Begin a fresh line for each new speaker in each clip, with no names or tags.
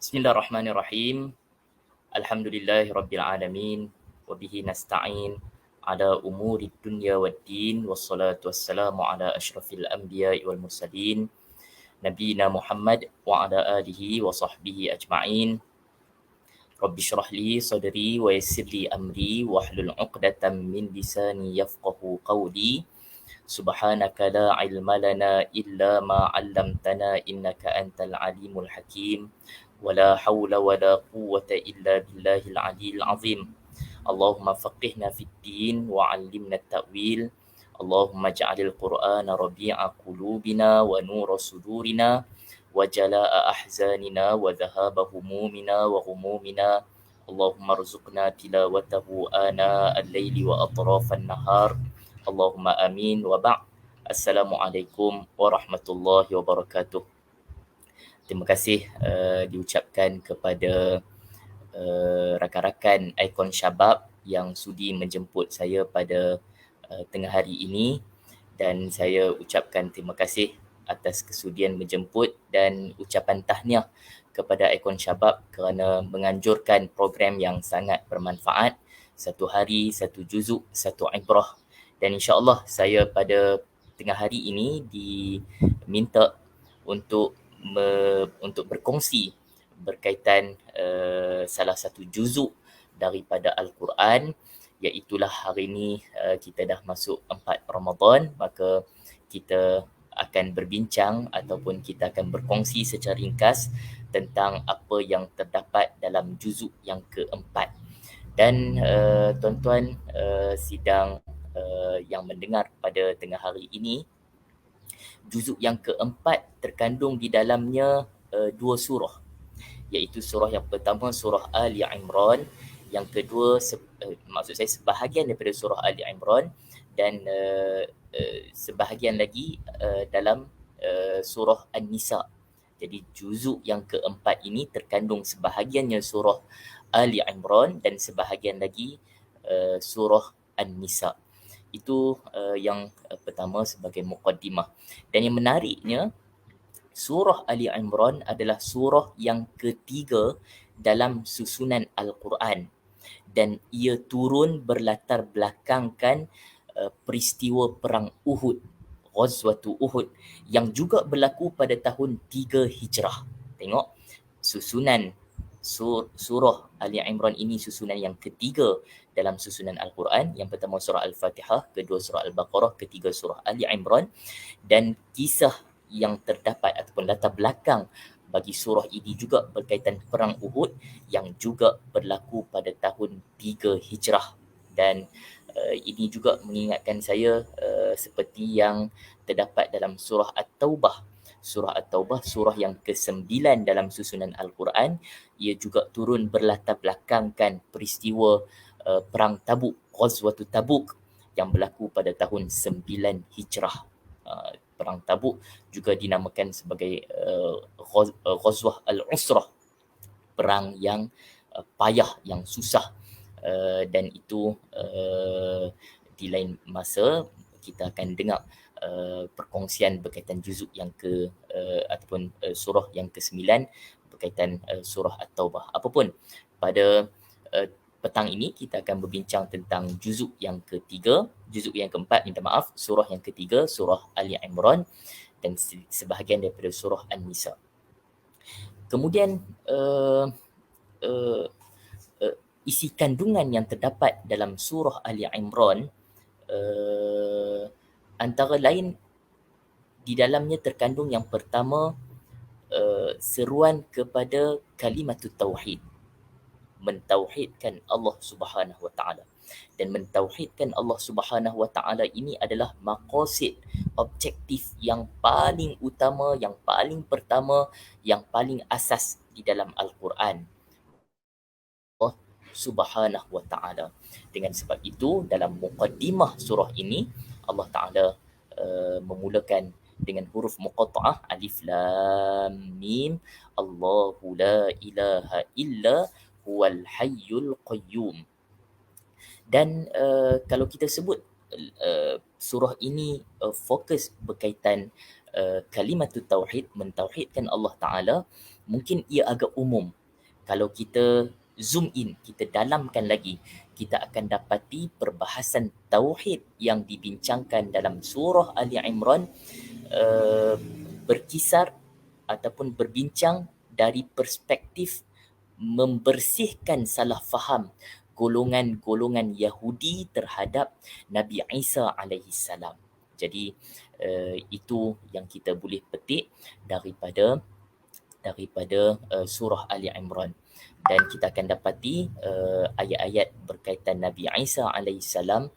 Bismillahirrahmanirrahim. Alhamdulillahi rabbil alamin wa bihi nasta'in ala umuri dunya waddin wassalatu wassalamu ala asyrafil anbiya'i wal mursalin nabiyina Muhammad wa ala alihi wa sahbihi ajma'in. Rabbi syrah li sadri wa yassir li amri wahlul 'uqdatam min lisani yafqahu qawli. Subhanaka la ilma lana illa ma 'allamtana innaka antal alimul hakim. ولا حول ولا قوة إلا بالله العلي العظيم. اللهم فقهنا في الدين وعلمنا التأويل. اللهم اجعل القرآن ربيع قلوبنا ونور صدورنا وجلاء أحزاننا وذهاب همومنا وغمومنا. اللهم ارزقنا تلاوته آناء الليل وأطراف النهار. اللهم آمين وبعد. Assalamualaikum warahmatullahi wabarakatuh. Terima kasih diucapkan kepada rakan-rakan Ikon Syabab yang sudi menjemput saya pada tengah hari ini, dan saya ucapkan terima kasih atas kesudian menjemput dan ucapan tahniah kepada Ikon Syabab kerana menganjurkan program yang sangat bermanfaat, satu hari, satu juzuk, satu ibrah. Dan insya-Allah saya pada tengah hari ini diminta untuk berkongsi berkaitan salah satu juzuk daripada Al-Quran, iaitulah hari ini kita dah masuk 4 Ramadan, maka kita akan berbincang ataupun kita akan berkongsi secara ringkas tentang apa yang terdapat dalam juzuk yang keempat. Dan tuan-tuan sidang yang mendengar pada tengah hari ini, juzuk yang keempat terkandung di dalamnya dua surah, iaitu surah yang pertama surah Ali Imran, yang kedua maksud saya sebahagian daripada surah Ali Imran, dan sebahagian lagi dalam surah An-Nisa. Jadi juzuk yang keempat ini terkandung sebahagiannya surah Ali Imran dan sebahagian lagi surah An-Nisa. Itu yang pertama sebagai muqaddimah. Dan yang menariknya, surah Ali Imran adalah surah yang ketiga dalam susunan Al-Quran, dan ia turun berlatar belakangkan peristiwa perang Uhud, Ghazwatu Uhud, yang juga berlaku pada tahun 3 Hijrah. Tengok, susunan surah Ali Imran ini susunan yang ketiga dalam susunan Al-Quran. Yang pertama surah Al-Fatihah, kedua surah Al-Baqarah, ketiga surah Ali Imran. Dan kisah yang terdapat ataupun latar belakang bagi surah ini juga berkaitan perang Uhud yang juga berlaku pada tahun 3 Hijrah. Dan ini juga mengingatkan saya seperti yang terdapat dalam surah At-Taubah. Surah At-Taubah, surah yang ke-9 dalam susunan Al-Quran, ia juga turun berlatar belakangkan peristiwa perang Tabuk, Ghazwatu Tabuk, yang berlaku pada tahun 9 Hijrah. Perang Tabuk juga dinamakan sebagai Ghazwah Al-Usrah, perang yang payah, yang susah. Dan itu di lain masa kita akan dengar perkongsian berkaitan juzuk yang ataupun surah yang ke-9 berkaitan surah At-Taubah. Apapun, pada petang ini kita akan berbincang tentang juzuk yang ketiga, juzuk yang keempat, minta maaf, surah yang ketiga, surah Ali Imran, dan sebahagian daripada surah An-Nisa. Kemudian isi kandungan yang terdapat dalam surah Ali Imran, antara lain di dalamnya terkandung yang pertama seruan kepada kalimatut tauhid, mentauhidkan Allah Subhanahu Wa Taala. Dan mentauhidkan Allah Subhanahu Wa Taala ini adalah maqasid, objektif yang paling utama, yang paling pertama, yang paling asas di dalam Al-Quran, Allah Subhanahu Wa Taala. Dengan sebab itu dalam muqaddimah surah ini Allah Taala memulakan dengan huruf muqatta'ah, alif lam mim, Allahu la ilaha illa huwal hayyul qayyum. Dan kalau kita sebut surah ini fokus berkaitan kalimatut tauhid, mentauhidkan Allah Ta'ala, mungkin ia agak umum. Kalau kita zoom in, kita dalamkan lagi, kita akan dapati perbahasan tauhid yang dibincangkan dalam surah Ali Imran uh, berkisar ataupun berbincang dari perspektif membersihkan salah faham golongan-golongan Yahudi terhadap Nabi Isa alaihi salam. Jadi itu yang kita boleh petik daripada surah Ali Imran. Dan kita akan dapati ayat-ayat berkaitan Nabi Isa alaihi salam,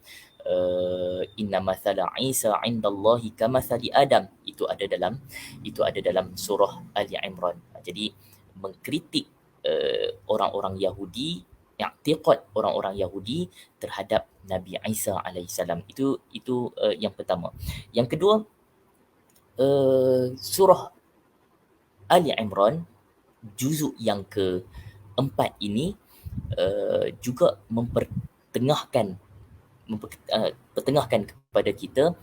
inna mathala Isa indallahi kamathali Adam, itu ada dalam surah Ali Imran. Jadi mengkritik orang-orang Yahudi, i'tiqad orang-orang Yahudi terhadap Nabi Isa alaihi salam. Itu yang pertama. Yang kedua, surah Ali Imran juzuk yang keempat ini juga mempertengahkan kepada kita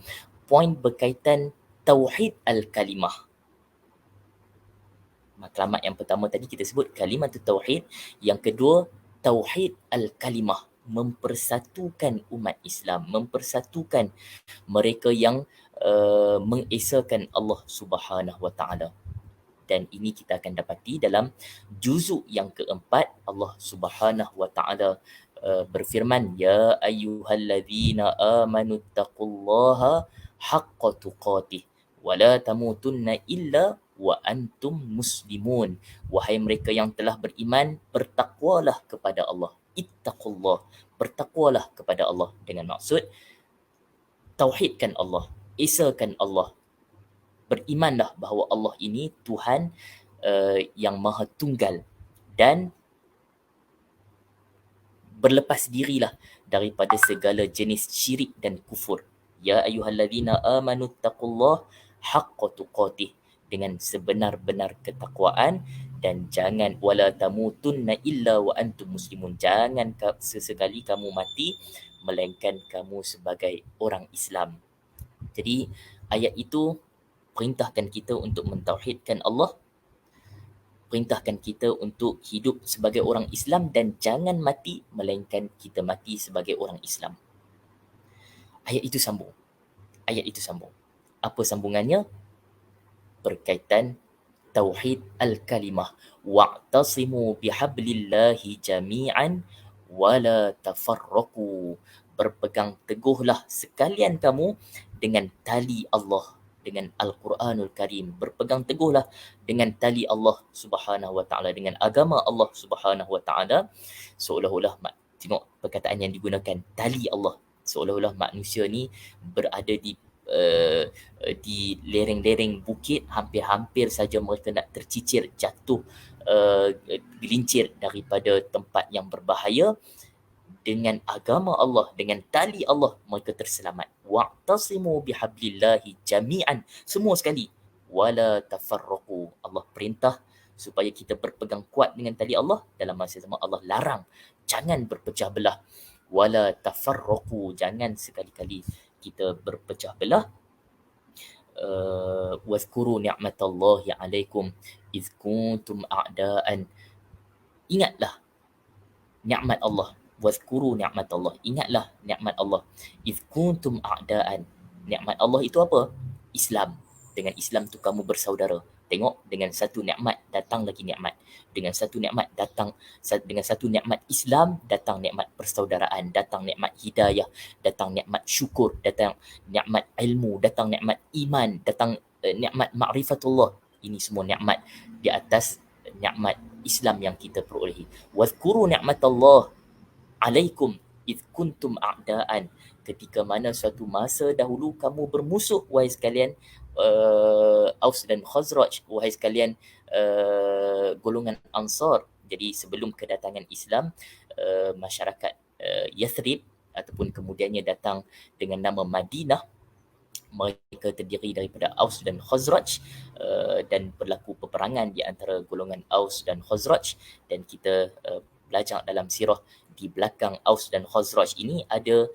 poin berkaitan tauhid al-kalimah. Matlamat yang pertama tadi kita sebut kalimat tauhid, yang kedua tauhid al-kalimah, mempersatukan umat Islam, mempersatukan mereka yang mengesakan Allah Subhanahu Wa Taala. Dan ini kita akan dapati dalam juzuk yang keempat. Allah Subhanahu Wa Taala berfirman, ya ayyuhallazina amanu taqullaha haqqa tuqatih wa la tamutunna illa wa antum muslimun. Wahai mereka yang telah beriman, bertakwalah kepada Allah. Ittaqullah, bertakwalah kepada Allah, dengan maksud tauhidkan Allah, esakan Allah, berimanlah bahawa Allah ini Tuhan yang maha tunggal, dan berlepas dirilah daripada segala jenis syirik dan kufur. Ya ayyuhallazina amanu taqullah haqqa tuqatih, dengan sebenar-benar ketakwaan, dan jangan wala tamutunna illa wa antum muslimun, jangan sesekali kamu mati melainkan kamu sebagai orang Islam. Jadi ayat itu perintahkan kita untuk mentauhidkan Allah, perintahkan kita untuk hidup sebagai orang Islam, dan jangan mati melainkan kita mati sebagai orang Islam. Ayat itu sambung. Apa sambungannya? Berkaitan tauhid al-kalimah. Wa'tasimu bihablillahi jami'an wala tafarraqu. Berpegang teguhlah sekalian kamu dengan tali Allah, dengan Al-Quranul Karim. Berpegang teguhlah dengan tali Allah Subhanahu Wa Taala, dengan agama Allah Subhanahu Wa Taala. Seolah-olah, tengok perkataan yang digunakan, tali Allah. Seolah-olah manusia ni berada di lereng-lereng bukit, hampir-hampir saja mereka nak tercicir, jatuh, gelincir daripada tempat yang berbahaya. Dengan agama Allah, dengan tali Allah, mereka terselamat. Wa'tasimu bihablillahi jami'an, semua sekali. Wala tafarraqu, Allah perintah supaya kita berpegang kuat dengan tali Allah. Dalam masa sama Allah larang, jangan berpecah belah. Wala tafarraqu, jangan sekali-kali kita berpecah belah. Wazkuru ni'matallahi alaikum iz kuntum a'daan. Ingatlah nikmat Allah. Wazkuru ni'matallah, ingatlah nikmat Allah. Iz kuntum a'daan. Nikmat Allah itu apa? Islam. Dengan Islam tu kamu bersaudara. Tengok, dengan satu nikmat datang lagi nikmat. Dengan satu nikmat Islam datang nikmat persaudaraan, datang nikmat hidayah, datang nikmat syukur, datang nikmat ilmu, datang nikmat iman, datang nikmat ma'rifatullah. Ini semua nikmat di atas nikmat Islam yang kita perolehi. Wazkuru ni'matallah alaikum id kuntum a'daan. Ketika mana suatu masa dahulu kamu bermusuh, wahai sekalian Aus dan Khazraj, wahai sekalian golongan Ansar. Jadi sebelum kedatangan Islam, masyarakat Yathrib ataupun kemudiannya datang dengan nama Madinah, mereka terdiri daripada Aus dan Khazraj, dan berlaku peperangan di antara golongan Aus dan Khazraj. Dan kita belajar dalam sirah, di belakang Aus dan Khazraj ini ada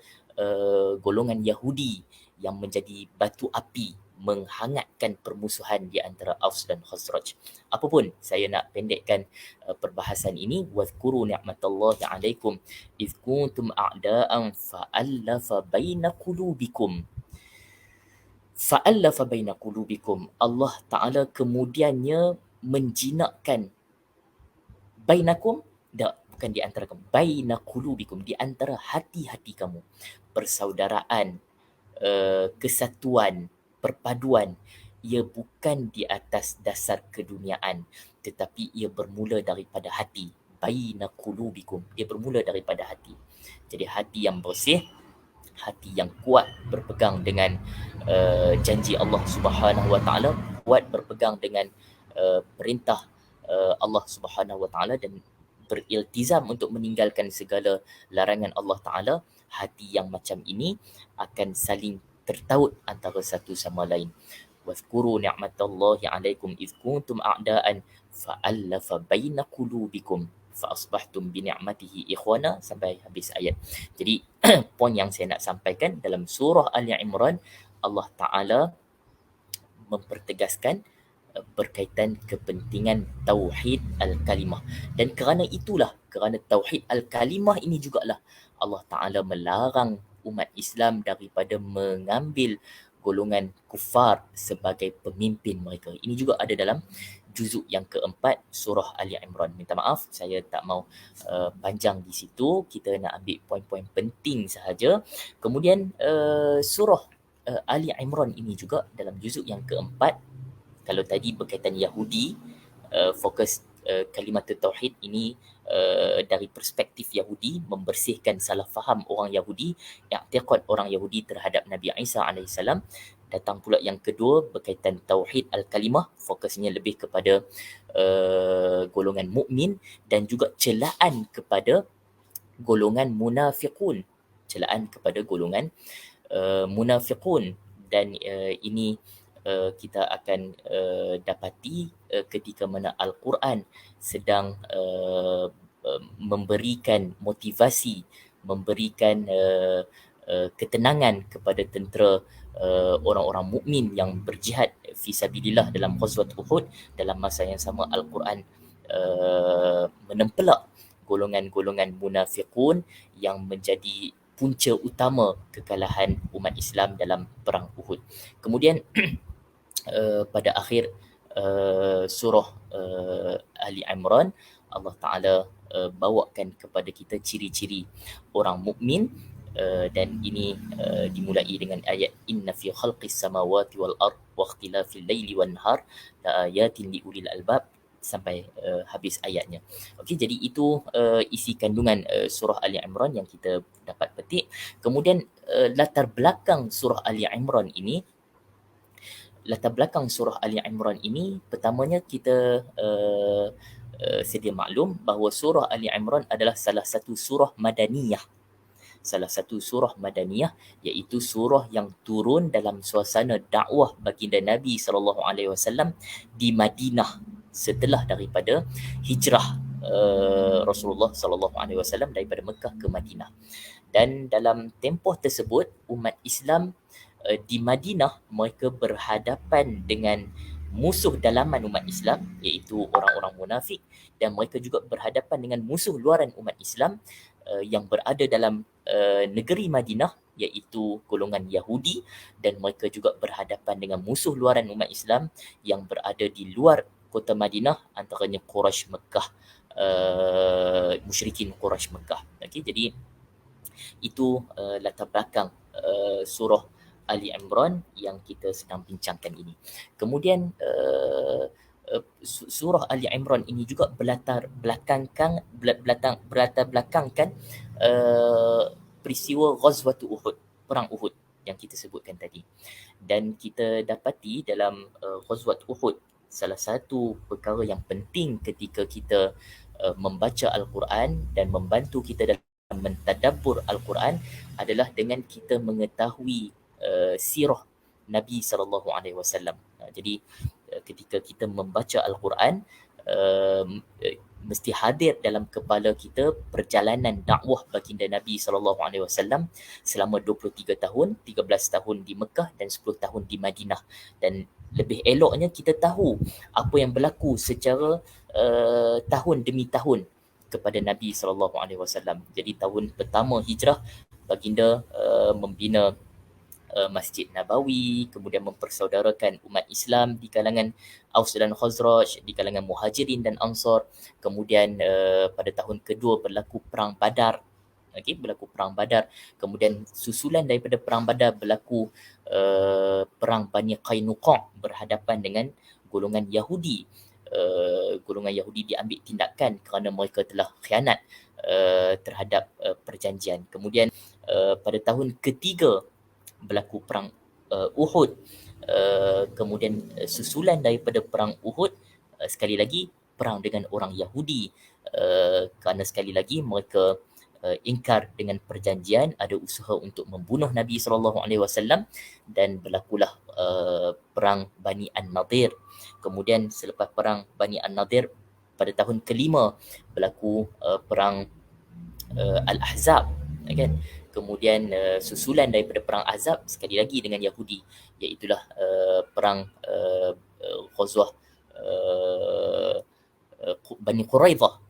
golongan Yahudi yang menjadi batu api menghangatkan permusuhan di antara Aus dan Khazraj. Apapun saya nak pendekkan perbahasan ini, wadhkuru ni'matallahi 'alaikum idh kuntum a'da'an fa'alafa baina qulubikum. Fa'alafa baina qulubikum. Allah Ta'ala kemudiannya menjinakkan bainakum, tak, bukan di antara kamu, baina qulubikum, di antara hati-hati kamu, persaudaraan, kesatuan, perpaduan. Ia bukan di atas dasar keduniaan, tetapi ia bermula daripada hati. Baina qulubikum, dia bermula daripada hati. Jadi hati yang bersih, hati yang kuat berpegang dengan janji Allah Subhanahu Wa Taala, kuat berpegang dengan perintah Allah Subhanahu Wa Taala dan beriltizam untuk meninggalkan segala larangan Allah Taala. Hati yang macam ini akan saling tertaut antara satu sama lain. Wadhkuru ni'matallahi 'alaikum idh kuntum a'da'an fa'alafa baina qulubikum fa asbahtum bi ni'matihi ikhwana, sampai habis ayat. Jadi poin yang saya nak sampaikan dalam surah Ali Imran, Allah Taala mempertegaskan berkaitan kepentingan tauhid al-kalimah, dan kerana itulah, kerana tauhid al-kalimah ini jugalah Allah Taala melarang umat Islam daripada mengambil golongan kufar sebagai pemimpin mereka. Ini juga ada dalam juzuk yang keempat surah Ali Imran. Minta maaf saya tak mau panjang di situ, kita nak ambil poin-poin penting sahaja. Kemudian surah Ali Imran ini juga dalam juzuk yang keempat, kalau tadi berkaitan Yahudi, fokus kalimat tauhid ini dari perspektif Yahudi, membersihkan salah faham orang Yahudi, i'tiqad orang Yahudi terhadap Nabi Isa alaihissalam. Datang pula yang kedua berkaitan tauhid al-kalimah, fokusnya lebih kepada golongan mukmin dan juga celaan kepada golongan munafiqun, celaan kepada golongan munafiqun. Dan ini kita akan dapati ketika mana Al-Quran sedang memberikan motivasi, memberikan ketenangan kepada tentera orang-orang mukmin yang berjihad fisabilillah dalam Ghazwat Uhud. Dalam masa yang sama Al-Quran menempelak golongan-golongan munafiqun yang menjadi punca utama kekalahan umat Islam dalam perang Uhud. Kemudian pada akhir surah Ali Imran, Allah Ta'ala bawakan kepada kita ciri-ciri orang mukmin, dan ini dimulai dengan ayat inna fi khalqis samawati wal ard wa ikhtilafil laili wan nahar la ayatin li ulil albab, sampai habis ayatnya. Okey, jadi itu isi kandungan surah Ali Imran yang kita dapat petik. Kemudian latar belakang surah Ali Imran ini, pertamanya kita sedia maklum bahawa surah Ali Imran adalah salah satu surah madaniyah. Iaitu surah yang turun dalam suasana dakwah baginda Nabi SAW di Madinah setelah daripada hijrah Rasulullah SAW daripada Mekah ke Madinah. Dan dalam tempoh tersebut umat Islam di Madinah, mereka berhadapan dengan musuh dalaman umat Islam iaitu orang-orang munafik, dan mereka juga berhadapan dengan musuh luaran umat Islam yang berada dalam negeri Madinah iaitu golongan Yahudi, dan mereka juga berhadapan dengan musuh luaran umat Islam yang berada di luar kota Madinah, antaranya Quraisy Mekah, musyrikin Quraisy Mekah. Okey, jadi itu latar belakang surah Ali Imran yang kita sedang bincangkan ini. Kemudian surah Ali Imran ini juga berlatar belakangkan peristiwa Ghazwatu Uhud, perang Uhud yang kita sebutkan tadi. Dan kita dapati dalam Ghazwat Uhud, salah satu perkara yang penting ketika kita membaca Al-Quran dan membantu kita dalam mentadabbur Al-Quran adalah dengan kita mengetahui sirah Nabi SAW. Jadi ketika kita membaca Al-Quran, mesti hadir dalam kepala kita perjalanan dakwah baginda Nabi SAW selama 23 tahun, 13 tahun di Mekah dan 10 tahun di Madinah. Dan lebih eloknya kita tahu apa yang berlaku secara tahun demi tahun kepada Nabi SAW. Jadi tahun pertama hijrah, baginda membina Masjid Nabawi, kemudian mempersaudarakan umat Islam di kalangan Aus dan Khazraj, di kalangan Muhajirin dan Ansar. Kemudian pada tahun kedua berlaku Perang Badar. Berlaku Perang Badar. Kemudian susulan daripada Perang Badar berlaku Perang Bani Qainuqa berhadapan dengan golongan Yahudi. Golongan Yahudi diambil tindakan kerana mereka telah khianat terhadap perjanjian. Kemudian pada tahun ketiga berlaku perang Uhud. Kemudian susulan daripada perang Uhud sekali lagi perang dengan orang Yahudi, kerana sekali lagi mereka ingkar dengan perjanjian, ada usaha untuk membunuh Nabi SAW dan berlakulah perang Bani An-Nadir. Kemudian selepas perang Bani An-Nadir pada tahun kelima berlaku perang Al-Ahzab, kan? Kemudian susulan daripada perang Ahzab sekali lagi dengan Yahudi, iaitulah perang Ghazwah Bani Quraidah.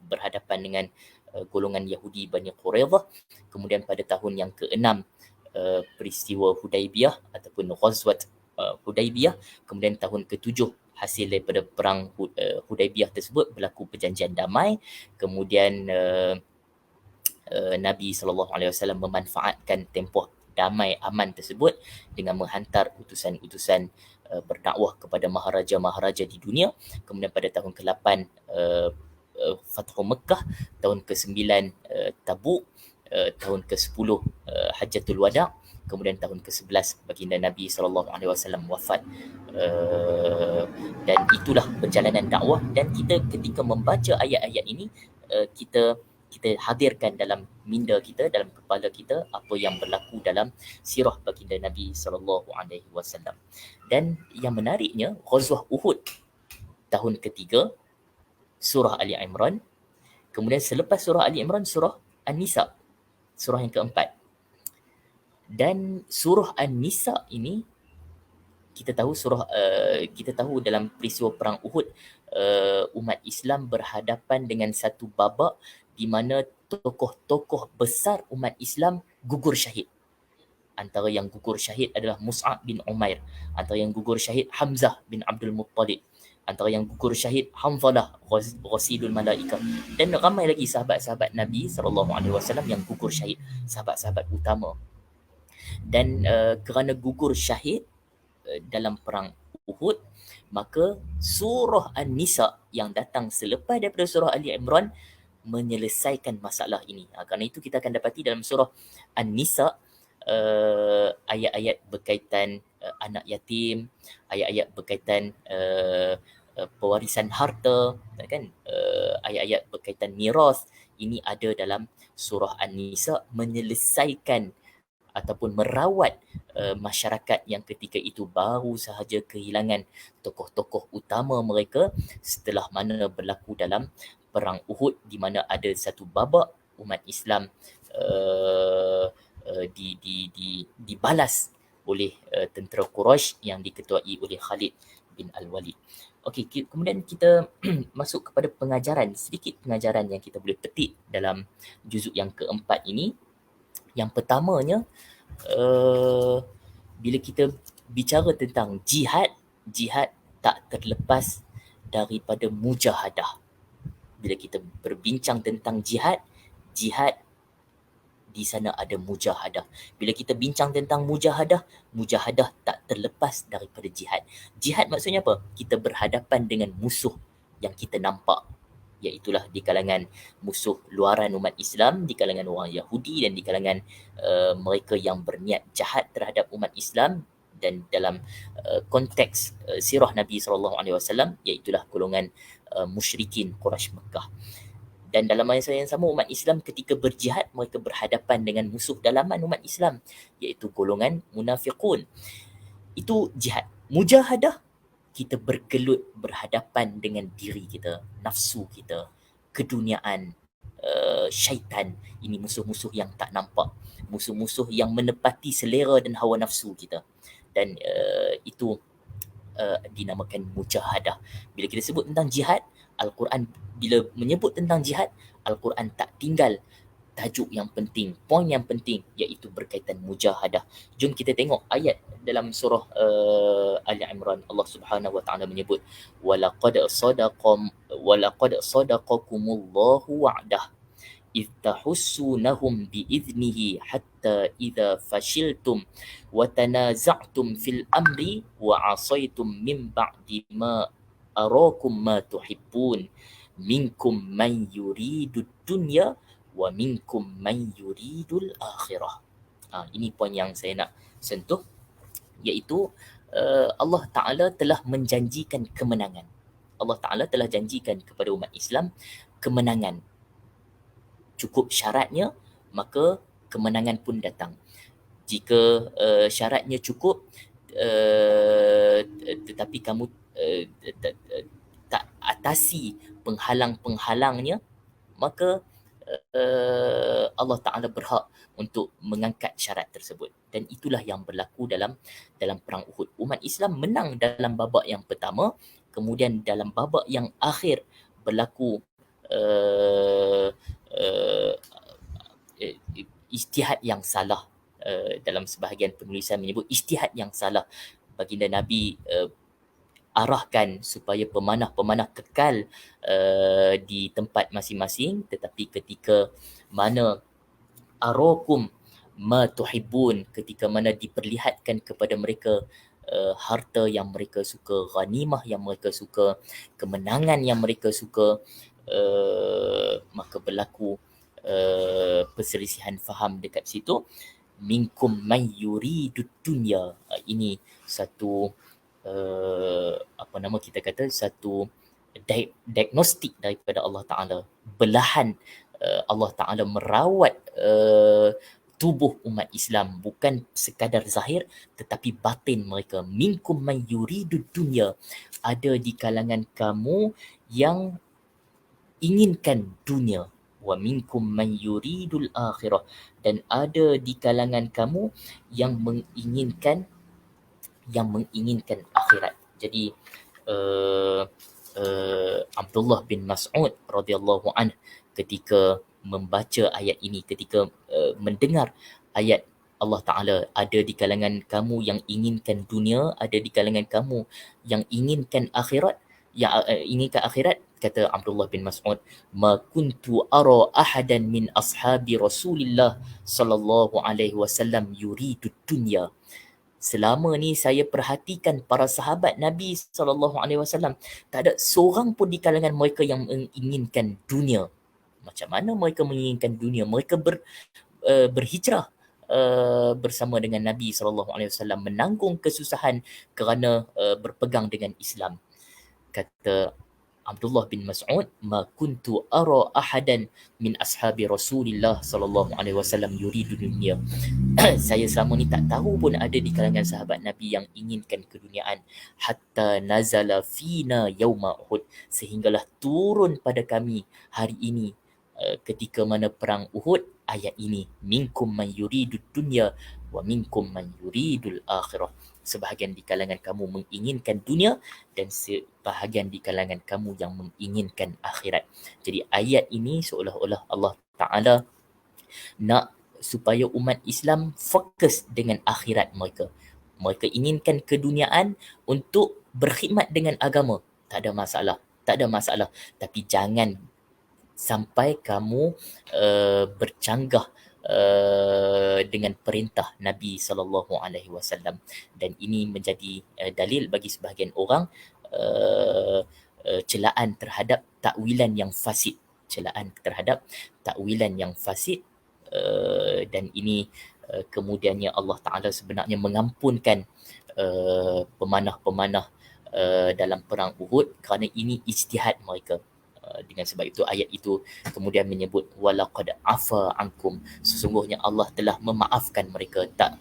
Berhadapan dengan golongan Yahudi Bani Quraidah. Kemudian pada tahun yang ke-6 peristiwa Hudaibiyah ataupun Ghazwat Hudaibiyah. Kemudian tahun ke-7 hasil daripada perang Hudaibiyah tersebut berlaku perjanjian damai. Kemudian Nabi SAW memanfaatkan tempoh damai aman tersebut dengan menghantar utusan-utusan berdakwah kepada maharaja-maharaja di dunia. Kemudian pada tahun ke-8 Fathu Mekah, tahun ke-9 Tabuk, tahun ke-10 Hajjatul Wada', kemudian tahun ke-11 baginda Nabi SAW wafat. Dan itulah perjalanan dakwah, dan kita ketika membaca ayat-ayat ini kita hadirkan dalam minda kita, dalam kepala kita apa yang berlaku dalam sirah baginda Nabi SAW. Dan yang menariknya, Ghazwah Uhud tahun ketiga, surah Ali Imran. Kemudian selepas surah Ali Imran, surah An-Nisa, surah yang keempat. Dan surah An-Nisa ini kita tahu dalam peristiwa perang Uhud, umat Islam berhadapan dengan satu babak di mana tokoh-tokoh besar umat Islam gugur syahid. Antara yang gugur syahid adalah Mus'ab bin Umair, antara yang gugur syahid Hamzah bin Abdul Muttalib, antara yang gugur syahid Hamzalah Ghasilul Malaikah, dan ramai lagi sahabat-sahabat Nabi SAW yang gugur syahid, sahabat-sahabat utama. Dan kerana gugur syahid dalam perang Uhud, maka surah An-Nisa yang datang selepas daripada surah Ali Imran menyelesaikan masalah ini. Kerana itu kita akan dapati dalam surah An-Nisa ayat-ayat berkaitan anak yatim, ayat-ayat berkaitan pewarisan harta, kan? Ayat-ayat berkaitan miras, ini ada dalam surah An-Nisa, menyelesaikan ataupun merawat masyarakat yang ketika itu baru sahaja kehilangan tokoh-tokoh utama mereka setelah mana berlaku dalam perang Uhud, di mana ada satu babak umat Islam dibalas oleh tentera Quraisy yang diketuai oleh Khalid bin Al-Walid. Okey, kemudian kita masuk kepada sedikit pengajaran yang kita boleh petik dalam juzuk yang keempat ini. Yang pertamanya, bila kita bicara tentang jihad tak terlepas daripada mujahadah. Bila kita berbincang tentang jihad di sana ada mujahadah. Bila kita bincang tentang mujahadah tak terlepas daripada jihad. Jihad maksudnya apa? Kita berhadapan dengan musuh yang kita nampak, iaitulah di kalangan musuh luaran umat Islam, di kalangan orang Yahudi dan di kalangan mereka yang berniat jahat terhadap umat Islam. Dan dalam konteks sirah Nabi SAW, iaitulah golongan musyrikin Quraisy Mekah. Dan dalam masa yang sama, umat Islam ketika berjihad, mereka berhadapan dengan musuh dalaman umat Islam, iaitu golongan munafiqun. Itu jihad. Mujahadah, kita bergelut berhadapan dengan diri kita, nafsu kita, keduniaan, syaitan. Ini musuh-musuh yang tak nampak, musuh-musuh yang menepati selera dan hawa nafsu kita. Dan itu dinamakan mujahadah. Bila kita sebut tentang jihad, Al-Quran bila menyebut tentang jihad, Al-Quran tak tinggal tajuk yang penting, poin yang penting, iaitu berkaitan mujahadah. Jom kita tengok ayat dalam surah Ali Imran. Allah Subhanahu wa taala menyebut walaqad sadaqakumullahu wa'dah إذ تحسونهم بإذنه حتى إذا فشلتم وتنازعتم في الأمر وعصيتم من بعد ما أراكم ما تحبون منكم من يريد الدنيا ومنكم من يريد الآخرة. Ini poin yang saya nak sentuh, iaitu Allah Ta'ala telah menjanjikan kemenangan. Allah Ta'ala telah janjikan kepada umat Islam kemenangan. Cukup syaratnya, maka kemenangan pun datang. Jika syaratnya cukup, tetapi kamu tak atasi penghalang-penghalangnya, maka Allah Ta'ala berhak untuk mengangkat syarat tersebut. Dan itulah yang berlaku dalam perang Uhud. Umat Islam menang dalam babak yang pertama, kemudian dalam babak yang akhir berlaku ijtihad yang salah. Dalam sebahagian penulisan menyebut ijtihad yang salah. Baginda Nabi arahkan supaya pemanah-pemanah kekal di tempat masing-masing, tetapi ketika mana arakum ma tuhibbun, ketika mana diperlihatkan kepada mereka harta yang mereka suka, ghanimah yang mereka suka, kemenangan yang mereka suka, maka berlaku perselisihan faham dekat situ. Minkum man yuridud dunya. Ini satu kita kata satu diagnostik daripada Allah Ta'ala. Belahan Allah Ta'ala merawat tubuh umat Islam, bukan sekadar zahir tetapi batin mereka. Minkum man yuridud dunya. Ada di kalangan kamu yang inginkan dunia. Wa minkum man yuridul akhirah. Dan ada di kalangan kamu yang menginginkan akhirat. Jadi Abdullah bin Mas'ud radhiyallahu anhu ketika membaca ayat ini, ketika mendengar ayat Allah Ta'ala, ada di kalangan kamu yang inginkan dunia, ada di kalangan kamu yang inginkan akhirat, kata Abdullah bin Mas'ud, ma kuntu ara ahadan min ashabi Rasulillah sallallahu alaihi wasallam yuridu dunya. Selama ni saya perhatikan para sahabat Nabi sallallahu alaihi wasallam, tak ada seorang pun di kalangan mereka yang menginginkan dunia. Macam mana mereka menginginkan dunia? Mereka berhijrah bersama dengan Nabi sallallahu alaihi wasallam, menanggung kesusahan kerana berpegang dengan Islam. Kata Abdullah bin Mas'ud, ma kuntu ara ahadan min ashabi Rasulillah sallallahu alaihi wasallam yuridu dunya. Saya selama ni tak tahu pun ada di kalangan sahabat Nabi yang inginkan keduniaan. Hatta nazala fina yauma Uhud, sehinggalah turun pada kami hari ini ketika mana perang Uhud ayat ini, minkum man yuridud dunya wa minkum man yuridul akhirah. Sebahagian di kalangan kamu menginginkan dunia dan sebahagian di kalangan kamu yang menginginkan akhirat. Jadi ayat ini seolah-olah Allah Ta'ala nak supaya umat Islam fokus dengan akhirat mereka. Mereka inginkan keduniaan untuk berkhidmat dengan agama. Tak ada masalah. Tapi jangan sampai kamu bercanggah dengan perintah Nabi sallallahu alaihi wasallam. Dan ini menjadi dalil bagi sebahagian orang celaan terhadap takwilan yang fasid. Dan ini kemudiannya Allah Ta'ala sebenarnya mengampunkan pemanah-pemanah dalam perang Uhud kerana ini ijtihad mereka. Dengan sebab itu ayat itu kemudian menyebut walaqad afa ankum, sesungguhnya Allah telah memaafkan mereka, tak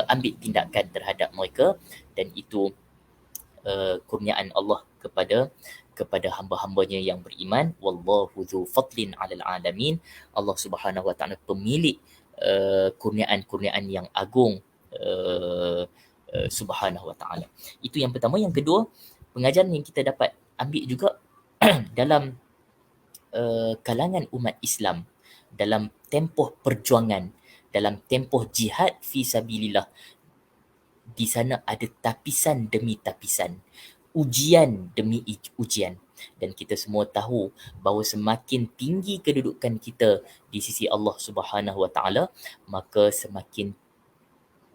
ambil tindakan terhadap mereka. Dan itu kurniaan Allah kepada hamba-hambanya yang beriman. Wallahu dzu fadlin 'alal 'alamin. Allah Subhanahu wa taala pemilik kurniaan-kurniaan yang agung, Subhanahu wa taala. Itu yang pertama. Yang kedua, pengajaran yang kita dapat ambil juga dalam kalangan umat Islam, dalam tempoh perjuangan, dalam tempoh jihad fi sabilillah, di sana ada tapisan demi tapisan, ujian demi ujian. Dan kita semua tahu bahawa semakin tinggi kedudukan kita di sisi Allah Subhanahu wa taala, maka semakin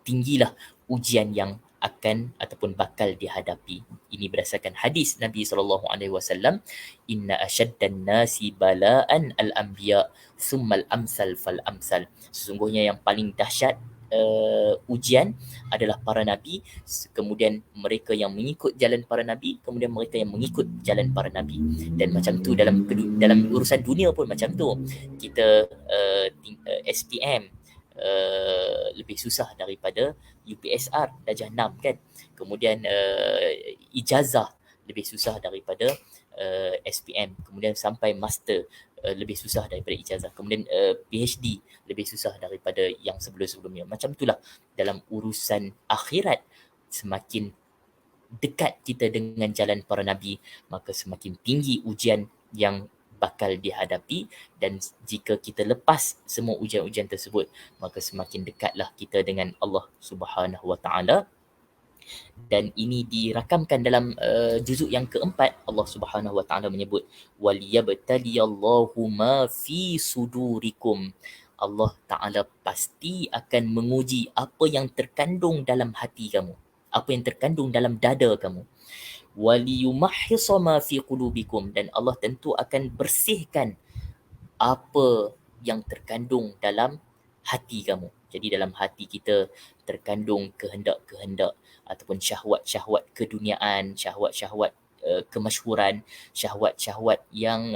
tinggilah ujian yang akan ataupun bakal dihadapi. Ini berdasarkan hadis Nabi sallallahu alaihi wasallam, inna ashaddan nasi bala'an al-anbiya thumma al-amsal fal amsal. Sesungguhnya yang paling dahsyat ujian adalah para nabi, kemudian mereka yang mengikut jalan para nabi, kemudian mereka yang mengikut jalan para nabi. Dan macam tu dalam urusan dunia pun macam tu. Kita SPM lebih susah daripada UPSR darjah 6 kan. Kemudian ijazah lebih susah daripada SPM. Kemudian sampai master lebih susah daripada ijazah. Kemudian PhD lebih susah daripada yang sebelum-sebelumnya. Macam itulah dalam urusan akhirat, semakin dekat kita dengan jalan para nabi, maka semakin tinggi ujian yang bakal dihadapi. Dan jika kita lepas semua ujian-ujian tersebut, maka semakin dekatlah kita dengan Allah Subhanahu wa taala. Dan ini dirakamkan dalam juzuk yang keempat. Allah Subhanahu wa taala menyebut waliyabtaliyallahu ma fi sudurikum. Allah Taala pasti akan menguji apa yang terkandung dalam hati kamu, apa yang terkandung dalam dada kamu. Waliyumahhisa ma fi qulubikum, dan Allah tentu akan bersihkan apa yang terkandung dalam hati kamu. Jadi dalam hati kita terkandung kehendak-kehendak ataupun syahwat-syahwat keduniaan, syahwat-syahwat kemasyhuran, syahwat-syahwat yang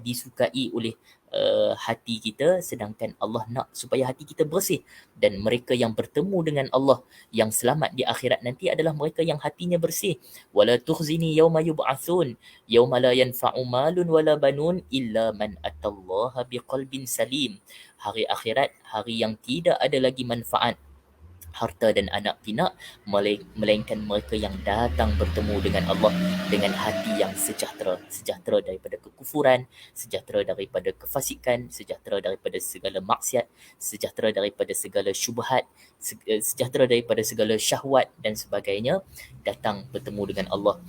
disukai oleh hati kita, sedangkan Allah nak supaya hati kita bersih. Dan mereka yang bertemu dengan Allah yang selamat di akhirat nanti adalah mereka yang hatinya bersih. Wala tukhzini yauma yub'atsun yauma la yanfa'u malun wala banun illa man atallaha biqalbin salim. Hari akhirat, hari yang tidak ada lagi manfaat harta dan anak pinak, melainkan mereka yang datang bertemu dengan Allah dengan hati yang sejahtera. Sejahtera daripada kekufuran, sejahtera daripada kefasikan, sejahtera daripada segala maksiat, sejahtera daripada segala syubhat, sejahtera daripada segala syahwat dan sebagainya. Datang bertemu dengan Allah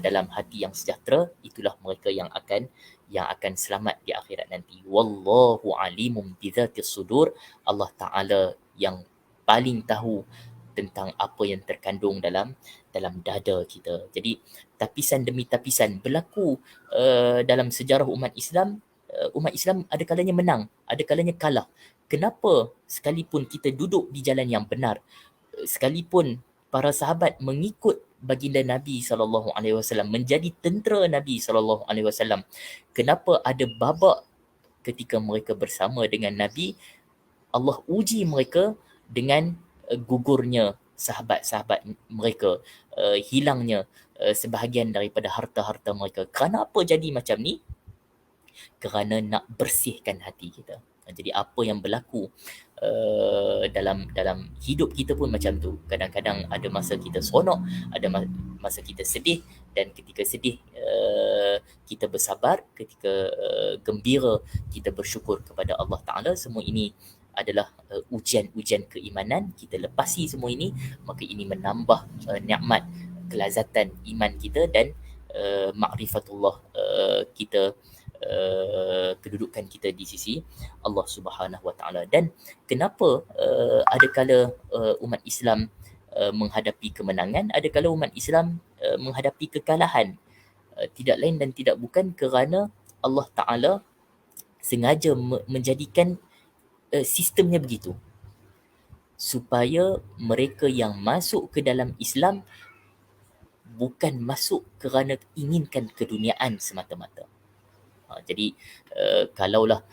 dalam hati yang sejahtera, itulah mereka yang akan selamat di akhirat nanti. Wallahu alimum bizatis sudur. Allah Ta'ala yang paling tahu tentang apa yang terkandung dalam dada kita. Jadi tapisan demi tapisan berlaku dalam sejarah umat Islam. Umat Islam ada kalanya menang, ada kalanya kalah. Kenapa sekalipun kita duduk di jalan yang benar, sekalipun para sahabat mengikut baginda Nabi SAW, menjadi tentera Nabi SAW, kenapa ada babak ketika mereka bersama dengan Nabi, Allah uji mereka dengan gugurnya sahabat-sahabat mereka, hilangnya sebahagian daripada harta-harta mereka. Kenapa jadi macam ni? Kerana nak bersihkan hati kita. Jadi apa yang berlaku dalam hidup kita pun macam tu. Kadang-kadang ada masa kita seronok, ada masa kita sedih, dan ketika sedih kita bersabar, ketika gembira kita bersyukur kepada Allah Ta'ala. Semua ini adalah ujian-ujian keimanan. Kita lepasi semua ini, maka ini menambah nikmat kelazatan iman kita dan ma'rifatullah kita, kedudukan kita di sisi Allah Subhanahu wa taala. Dan kenapa adakala umat Islam menghadapi kemenangan, adakala umat Islam menghadapi kekalahan? Tidak lain dan tidak bukan kerana Allah Ta'ala sengaja menjadikan sistemnya begitu, supaya mereka yang masuk ke dalam Islam bukan masuk kerana inginkan keduniaan semata-mata. Jadi kalaulah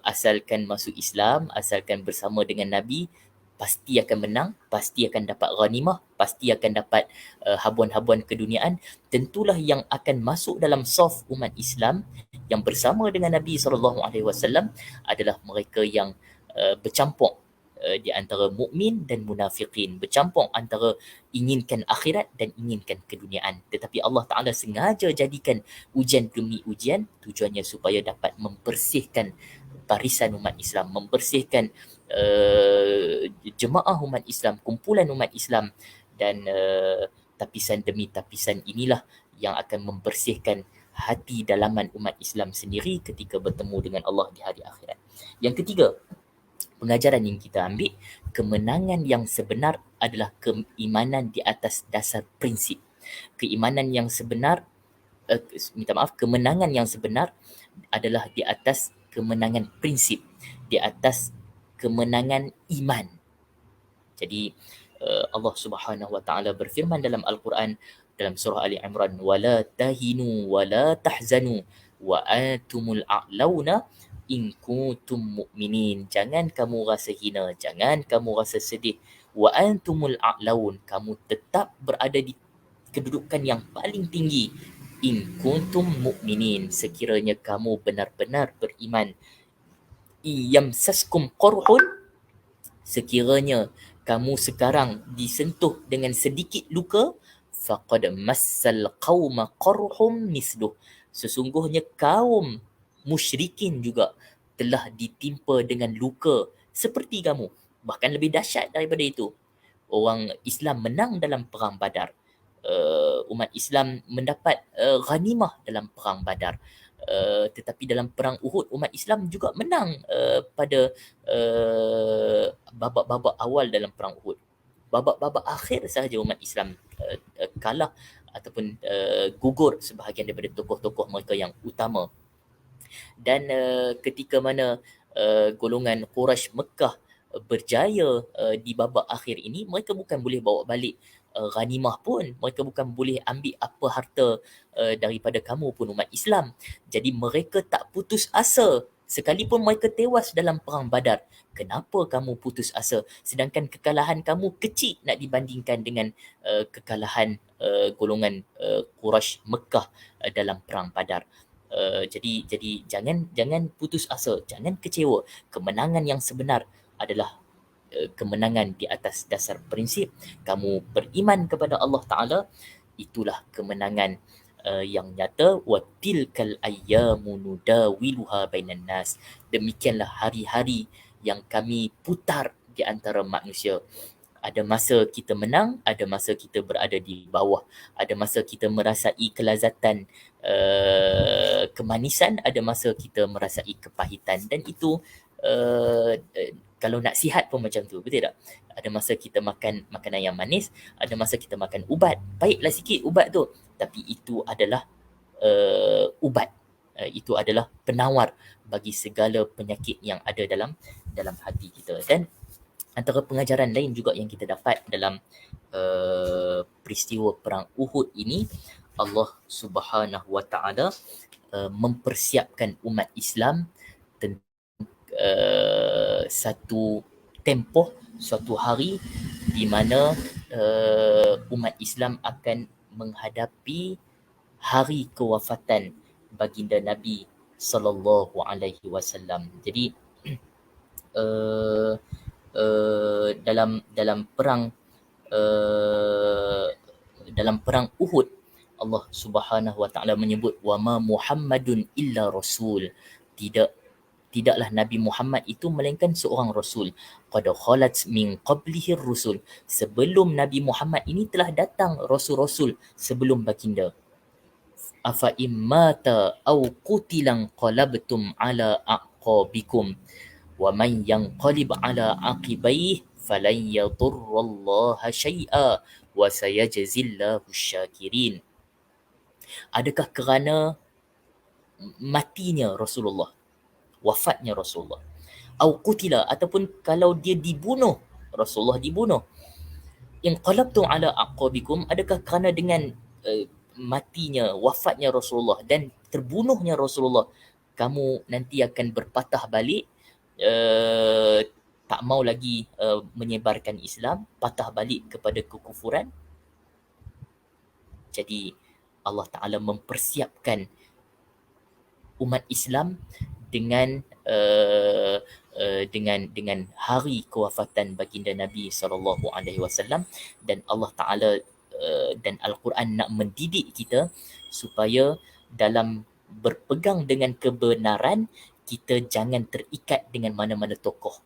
asalkan masuk Islam, asalkan bersama dengan Nabi, pasti akan menang, pasti akan dapat ghanimah, pasti akan dapat habuan-habuan keduniaan. Tentulah yang akan masuk dalam saf umat Islam yang bersama dengan Nabi SAW adalah mereka yang bercampur di antara mukmin dan munafikin, bercampur antara inginkan akhirat dan inginkan keduniaan. Tetapi Allah Ta'ala sengaja jadikan ujian demi ujian, tujuannya supaya dapat membersihkan barisan umat Islam, membersihkan jemaah umat Islam, kumpulan umat Islam, dan tapisan demi tapisan inilah yang akan membersihkan hati dalaman umat Islam sendiri ketika bertemu dengan Allah di hari akhirat. Yang ketiga, pengajaran yang kita ambil, kemenangan yang sebenar adalah keimanan di atas dasar prinsip. Keimanan yang sebenar, kemenangan yang sebenar adalah di atas kemenangan prinsip, di atas kemenangan iman. Jadi Allah Subhanahu Wa Taala berfirman dalam Al-Quran dalam surah Ali Imran, wala tahinu wala tahzanu wa antumul a'launa in kuntum mu'minin. Jangan kamu rasa hina, jangan kamu rasa sedih. Wa antumul a'laun, kamu tetap berada di kedudukan yang paling tinggi. In kuntum mu'minin, sekiranya kamu benar-benar beriman. Iyamsaskum qarhun, sekiranya kamu sekarang disentuh dengan sedikit luka, faqad massal qauma qarhum misluh, sesungguhnya kaum musyrikin juga telah ditimpa dengan luka seperti kamu, bahkan lebih dahsyat daripada itu. Orang Islam menang dalam perang Badar. Umat Islam mendapat ghanimah dalam perang Badar. Tetapi dalam perang Uhud umat Islam juga menang pada babak-babak awal dalam perang Uhud. Babak-babak akhir sahaja umat Islam kalah ataupun gugur sebahagian daripada tokoh-tokoh mereka yang utama. Dan ketika mana golongan Quraisy Mekah berjaya di babak akhir ini, mereka bukan boleh bawa balik ghanimah pun, mereka bukan boleh ambil apa harta daripada kamu pun umat Islam. Jadi mereka tak putus asa sekalipun mereka tewas dalam perang Badar. Kenapa kamu putus asa sedangkan kekalahan kamu kecil nak dibandingkan dengan kekalahan golongan Quraisy Mekah dalam perang Badar. Jadi jangan putus asa, jangan kecewa. Kemenangan yang sebenar adalah kemenangan di atas dasar prinsip. Kamu beriman kepada Allah Ta'ala, itulah kemenangan yang nyata. Wa tilkal ayyamu nudawiluha bainan nas, demikianlah hari-hari yang kami putar di antara manusia. Ada masa kita menang, ada masa kita berada di bawah, ada masa kita merasai kelazatan kemanisan, ada masa kita merasai kepahitan. Dan itu kalau nak sihat pun macam tu, betul tak? Ada masa kita makan makanan yang manis, ada masa kita makan ubat. Pahitlah sikit ubat tu, tapi itu adalah ubat. Itu adalah penawar bagi segala penyakit yang ada dalam hati kita. Dan antara pengajaran lain juga yang kita dapat dalam peristiwa perang Uhud ini, Allah Subhanahu Wa Taala mempersiapkan umat Islam satu tempoh, suatu hari di mana umat Islam akan menghadapi hari kewafatan baginda Nabi sallallahu alaihi wasallam. Jadi dalam perang Uhud, Allah Subhanahu Wa Taala menyebut wama Muhammadun illa rasul, tidaklah Nabi Muhammad itu melainkan seorang rasul. Qad khalat min qablihi rusul, sebelum Nabi Muhammad ini telah datang rasul-rasul sebelum baginda. Afa immata au qutilan qalabtum ala aqabikum wa man yanqalib ala aqibaihi falan yadurrallaha syai'a wa sayajzillahu syakirin. Adakah kerana matinya Rasulullah, wafatnya Rasulullah, au qutila, ataupun kalau dia dibunuh, Rasulullah dibunuh, inqalabtum ala aqabikum, adakah kerana dengan matinya, wafatnya Rasulullah dan terbunuhnya Rasulullah, kamu nanti akan berpatah balik, tak mau lagi menyebarkan Islam, patah balik kepada kekufuran. Jadi Allah Ta'ala mempersiapkan umat Islam dengan dengan hari kewafatan baginda Nabi SAW, dan Allah Ta'ala dan Al-Quran nak mendidik kita supaya dalam berpegang dengan kebenaran, kita jangan terikat dengan mana-mana tokoh.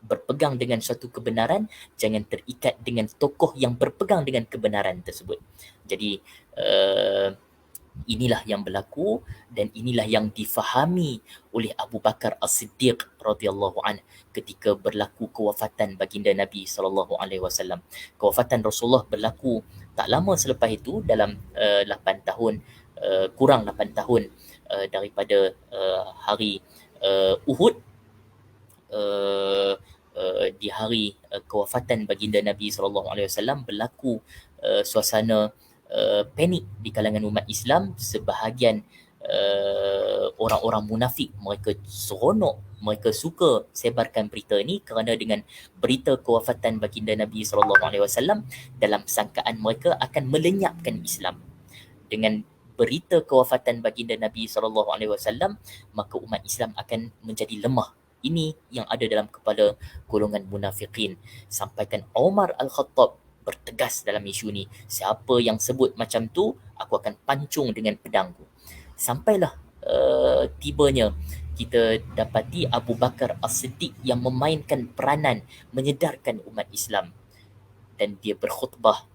Berpegang dengan suatu kebenaran, jangan terikat dengan tokoh yang berpegang dengan kebenaran tersebut. Jadi inilah yang berlaku dan inilah yang difahami oleh Abu Bakar As-Siddiq radhiyallahu anhu ketika berlaku kewafatan baginda Nabi sallallahu alaihi wasallam. Kewafatan Rasulullah berlaku tak lama selepas itu, dalam 8 tahun, kurang 8 tahun daripada hari Uhud. Di hari kewafatan baginda Nabi sallallahu alaihi wasallam berlaku suasana panik di kalangan umat Islam. Sebahagian orang-orang munafik, mereka seronok, mereka suka sebarkan berita ni kerana dengan berita kewafatan baginda Nabi sallallahu alaihi wasallam, dalam sangkaan mereka akan melenyapkan Islam. Dengan berita kewafatan baginda Nabi sallallahu alaihi wasallam, maka umat Islam akan menjadi lemah. Ini yang ada dalam kepala golongan munafikin. Sampaikan Umar Al-Khattab bertegas dalam isu ni, siapa yang sebut macam tu, aku akan pancung dengan pedangku. Sampailah tibanya kita dapati Abu Bakar As-Siddiq yang memainkan peranan menyedarkan umat Islam, dan dia berkhutbah,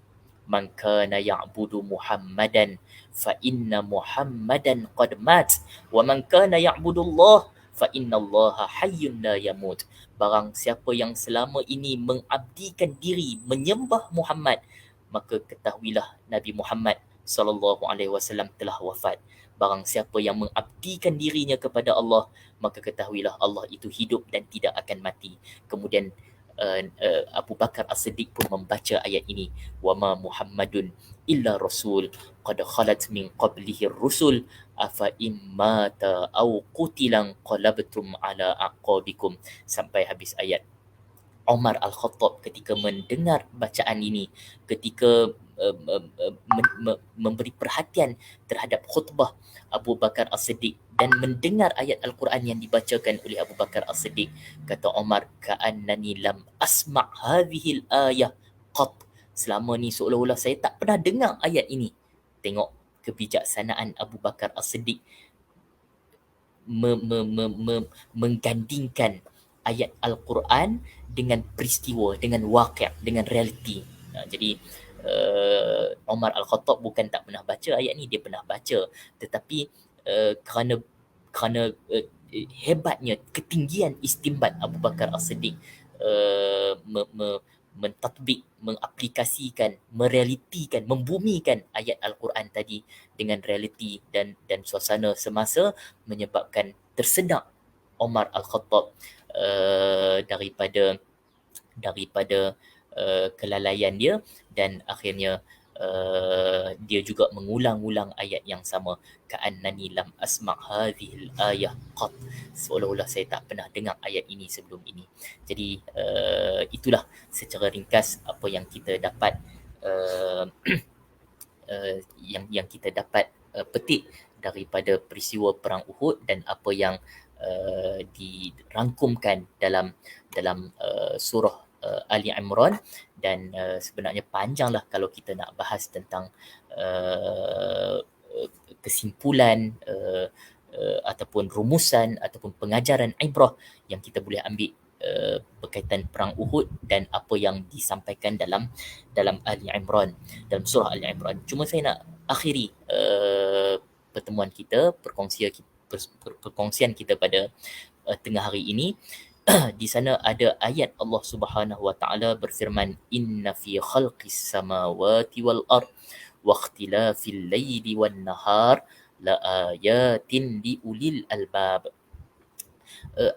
man kana ya'budu Muhammadan fa inna Muhammadan qad mat, wa man kana ya'budu Allah fa innallaha hayyun la yamut. Barang siapa yang selama ini mengabdikan diri menyembah Muhammad, maka ketahuilah Nabi Muhammad sallallahu alaihi wasallam telah wafat. Barang siapa yang mengabdikan dirinya kepada Allah, maka ketahuilah Allah itu hidup dan tidak akan mati. Kemudian Abu Bakar As-Siddiq pun membaca ayat ini, wa ma Muhammadun illa rasul qad khalat min qablihi rusul afa in mata aw qutilan qalabtum ala aqabikum, sampai habis ayat. Umar Al-Khattab ketika mendengar bacaan ini, ketika memberi perhatian terhadap khutbah Abu Bakar As-Siddiq dan mendengar ayat Al-Quran yang dibacakan oleh Abu Bakar As-Siddiq, kata Umar, ka'annani lam asma' hadhil ayah qat. Selama ni seolah-olah saya tak pernah dengar ayat ini. Tengok kebijaksanaan Abu Bakar As-Siddiq menggandingkan ayat Al-Quran dengan peristiwa, dengan waqi', dengan realiti. Jadi Umar Al-Khattab bukan tak pernah baca ayat ni, dia pernah baca, tetapi kerana hebatnya, ketinggian istinbat Abu Bakar As-Siddiq mentatbik, mengaplikasikan, merealitikan, membumikan ayat Al-Quran tadi dengan realiti dan suasana semasa, menyebabkan tersedak Umar Al-Khattab daripada kelalaian dia, dan akhirnya dia juga mengulang-ulang ayat yang sama, ka'annani lam asma' hadhil ayah qat, seolah-olah saya tak pernah dengar ayat ini sebelum ini. Jadi itulah secara ringkas apa yang kita dapat yang kita dapat petik daripada peristiwa perang Uhud, dan apa yang dirangkumkan dalam surah Ali Imran. Dan sebenarnya panjanglah kalau kita nak bahas tentang kesimpulan ataupun rumusan ataupun pengajaran ibrah yang kita boleh ambil berkaitan perang Uhud dan apa yang disampaikan dalam Ali Imran, dalam surah Ali Imran. Cuma saya nak akhiri pertemuan kita, perkongsian kita pada tengah hari ini. Di sana ada ayat Allah Subhanahu wa taala berfirman, inna fi khalqis samawati wal ard wa ikhtilafil laili wan nahar la ayatin li ulil albab.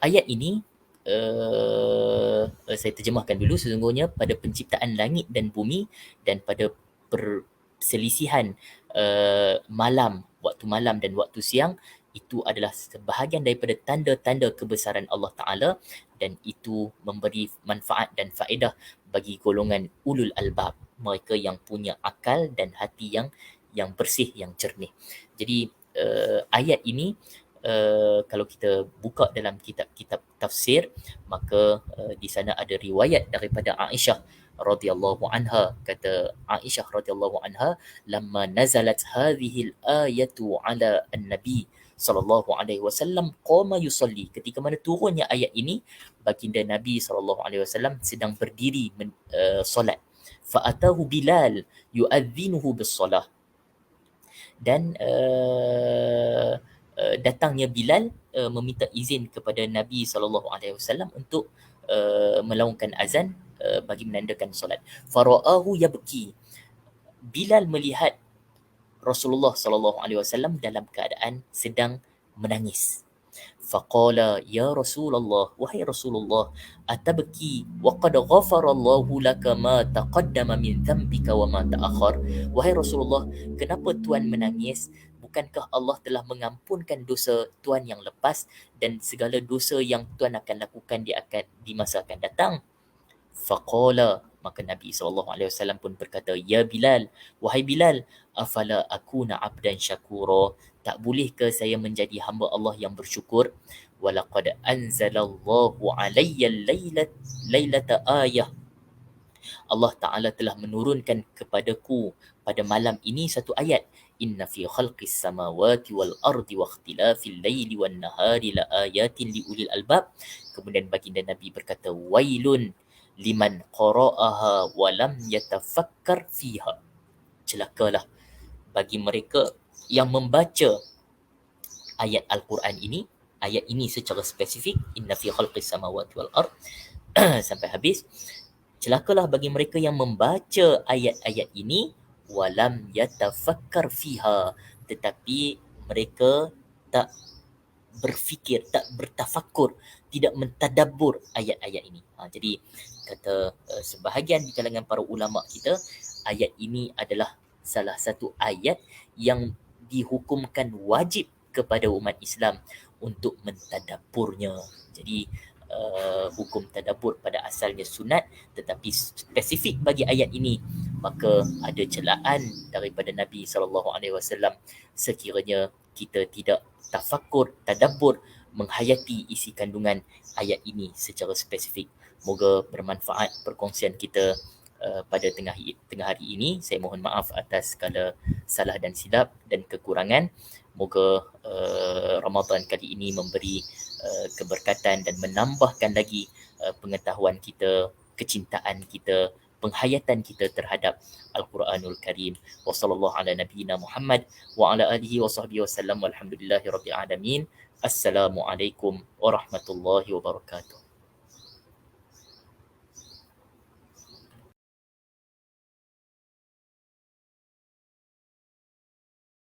Ayat ini saya terjemahkan dulu. Sesungguhnya pada penciptaan langit dan bumi dan pada perselisihan malam, waktu malam dan waktu siang, itu adalah sebahagian daripada tanda-tanda kebesaran Allah Ta'ala, dan itu memberi manfaat dan faedah bagi golongan ulul albab, mereka yang punya akal dan hati yang bersih, yang jernih. Jadi ayat ini kalau kita buka dalam kitab-kitab tafsir, maka di sana ada riwayat daripada Aisyah radhiyallahu anha. Kata Aisyah radhiyallahu anha, lamma nazalat hadhihi al-ayatu ala an-nabi sallallahu alaihi wasallam qama yusalli, ketika mana turunnya ayat ini, baginda Nabi sallallahu alaihi wasallam sedang berdiri solat. Fa atahu Bilal yu'adhinuhu bis-salah, dan datangnya Bilal meminta izin kepada Nabi SAW untuk melaungkan azan bagi menandakan solat. Fara'ahu yabki, Bilal melihat Rasulullah SAW dalam keadaan sedang menangis. Faqala ya Rasulullah, wahai Rasulullah, atabki wa qad ghafarallahu laka ma taqaddama min dhanbika wa ma ta'akhkhar. Wahai Rasulullah, kenapa Tuan menangis? Bukankah Allah telah mengampunkan dosa Tuan yang lepas dan segala dosa yang Tuan akan lakukan di masa akan datang? Faqala, maka Nabi SAW pun berkata, ya Bilal, wahai Bilal, afala akuna abdan syakura, tak bolehkah saya menjadi hamba Allah yang bersyukur? Walaqad anzalallahu alayya laylata ayah, Allah Ta'ala telah menurunkan kepadaku pada malam ini satu ayat. Inna fi khalqis samawati wal ardi wa ikhtilafil laili wan nahari la ayatin li ulil albab. Kemudian baginda Nabi berkata, wailun liman qara'aha wa lam yatafakkar fiha. Celakalah bagi mereka yang membaca ayat Al-Quran ini, ayat ini secara spesifik, inna fi khalqis samawati wal ard sampai habis. Celakalah bagi mereka yang membaca ayat-ayat ini walam yatafakkar fiha, tetapi mereka tak berfikir, tak bertafakur, tidak mentadabbur ayat-ayat ini. Jadi kata sebahagian di kalangan para ulama kita, ayat ini adalah salah satu ayat yang dihukumkan wajib kepada umat Islam untuk mentadabburnya. Jadi hukum tadabbur pada asalnya sunat, tetapi spesifik bagi ayat ini, maka ada celaan daripada Nabi SAW sekiranya kita tidak tafakkur, tadabbur, menghayati isi kandungan ayat ini secara spesifik. Moga bermanfaat perkongsian kita pada tengah hari ini. Saya mohon maaf atas segala salah dan silap dan kekurangan. Moga Ramadan kali ini memberi keberkatan dan menambahkan lagi pengetahuan kita, kecintaan kita, penghayatan kita terhadap Al-Quranul Karim. Wa sallallahu ala nabiyyina Muhammad wa ala alihi wa sahbihi wasallam walhamdulillahi rabbil alamin. Assalamualaikum warahmatullahi wabarakatuh.